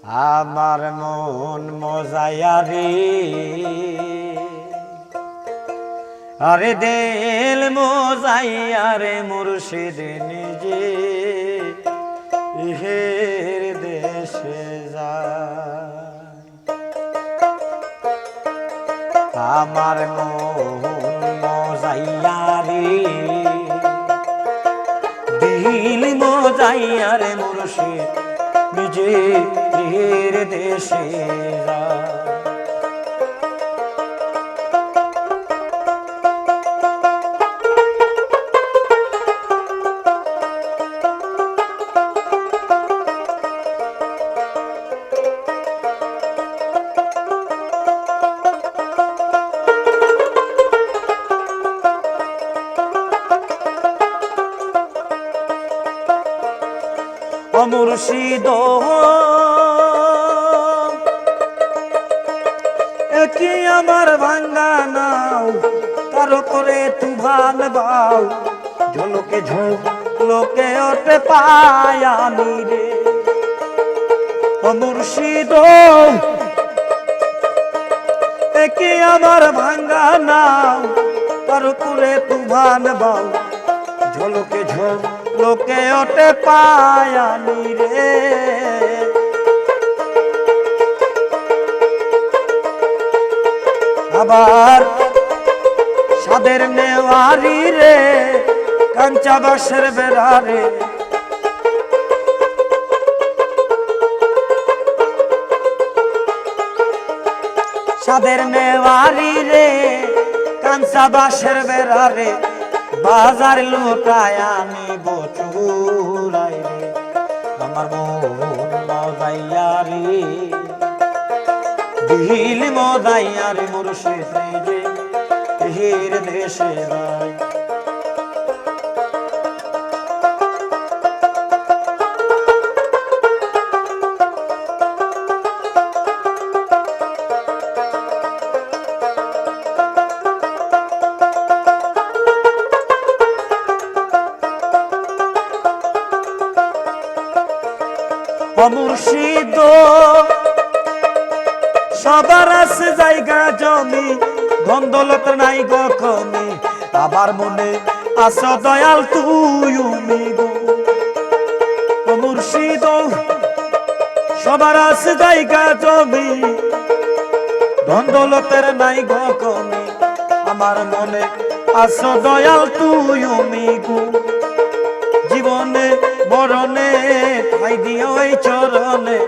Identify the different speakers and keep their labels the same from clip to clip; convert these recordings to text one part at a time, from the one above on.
Speaker 1: আমার মন মজাইয়া রে, আরে দিল মজাইয়া রে মুর্শিদ নিজে ইহের দেশে যায়। আমার মন মজাইয়া রে, দিল মজাইয়া রে মুর্শিদ নিজে ইহের দেশে যায়। মুর্শিদ কি আমার ভাঙ্গা নাও, তার করে তুফান বাও, ঝলকে ঝলকে ওঠে পায়ানি রে। মুর্শিদ কি আমার ভাঙ্গা নাও, তার করে তুফান বাও, ঝলকে ঝলকে ওঠে পায়ানি রে। আবার সাদের নেওয়ারি রে, কাঞ্চা বাসের বেড়া রে, সাদের নেওয়ারি রে, কাঞ্চা বাসের বেড়া রে, বাজার লুটায় আনিব চুরাই রে। আমার মন মজাইয়া রে, দিল মজাইয়া রে মুর্শিদ নিজে ইহের দেশে যায়। মুর্শিদ সবার আছে জায়গা জমি, ধন দৌলত নাই গো কমি, আবার মনে আস দয়াল তুমি গো। মুর্শিদ সবার আছে জায়গা জমি, ধন দৌলতের নাই গো কমি, আমার মনে আস দয়াল তুমি গো। জীবনে মরণে ঠাই দিও এই চরণে,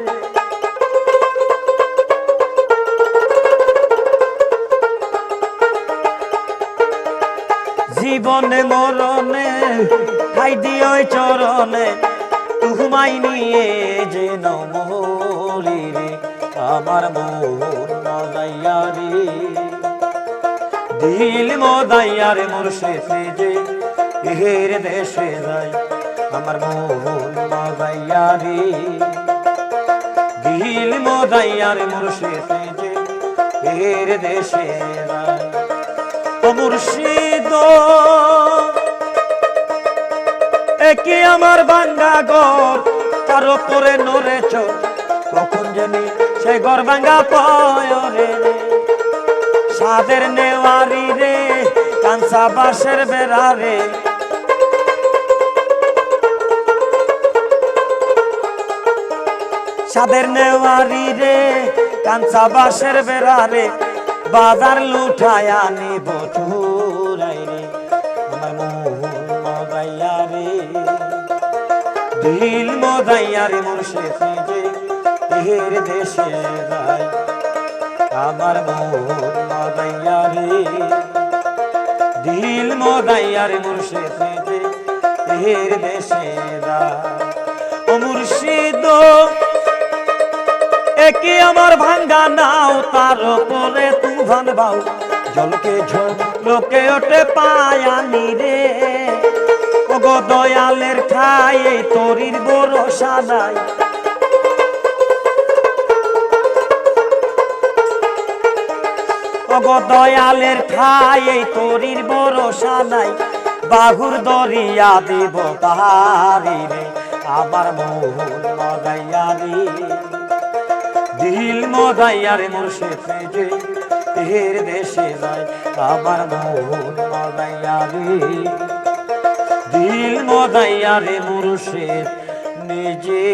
Speaker 1: জীবনে মরণে ঠাই দিও এই চরণে, তুমাই নিয়ে যে নমরি রে। আমার মন মজাইয়া রে, দিল মজাইয়া রে মুর্শিদ নিজে ইহের দেশে যায়। আমার মন মজাইয়া রে, দিল মজাইয়া রে মুর্শিদ নিজে ইহের দেশে যায়। ও মুর্শিদ একে আমার ভাঙ্গা ঘর, কারো করে নড়েছ কখন জানি সে ঘর ভাঙ্গা পয় রে। সাদের নেওয়ারি রে, কাঞ্চা বাসের বেড়া রে, সাদের নেওয়ারি রে, কাঞ্চা বাসের বেড়া রে, বাজার লুটায় আনিব চুরাই রে। আমার মন মজাইয়া রে, দিল মজাইয়া রে মুর্শিদ নিজে ইহের দেশে যায়। আমার মন মজাইয়া রে, দিল মজাইয়া রে মুর্শিদ নিজে ইহের দেশে যায়। ও মুর্শিদ একে আমার ভাঙ্গা নাও, তার উপরে তুফান বাও, জলকে ঝলকে ওঠে পায়ানি রে। ও গো দয়ালের ঠাই তরির ভরসা নাই, ও গো দয়ালের ঠাই তরির ভরসা নাই, বাহুর দরিয়া দিব পাহাড়ি রে। আমার মন মজাইয়া রে, দিল মজাইয়া রে মুর্শিদ যে এর দেশে যায় আমার মন মজাইয়া রে দিল মজাইয়া রে মুর্শিদ নিজে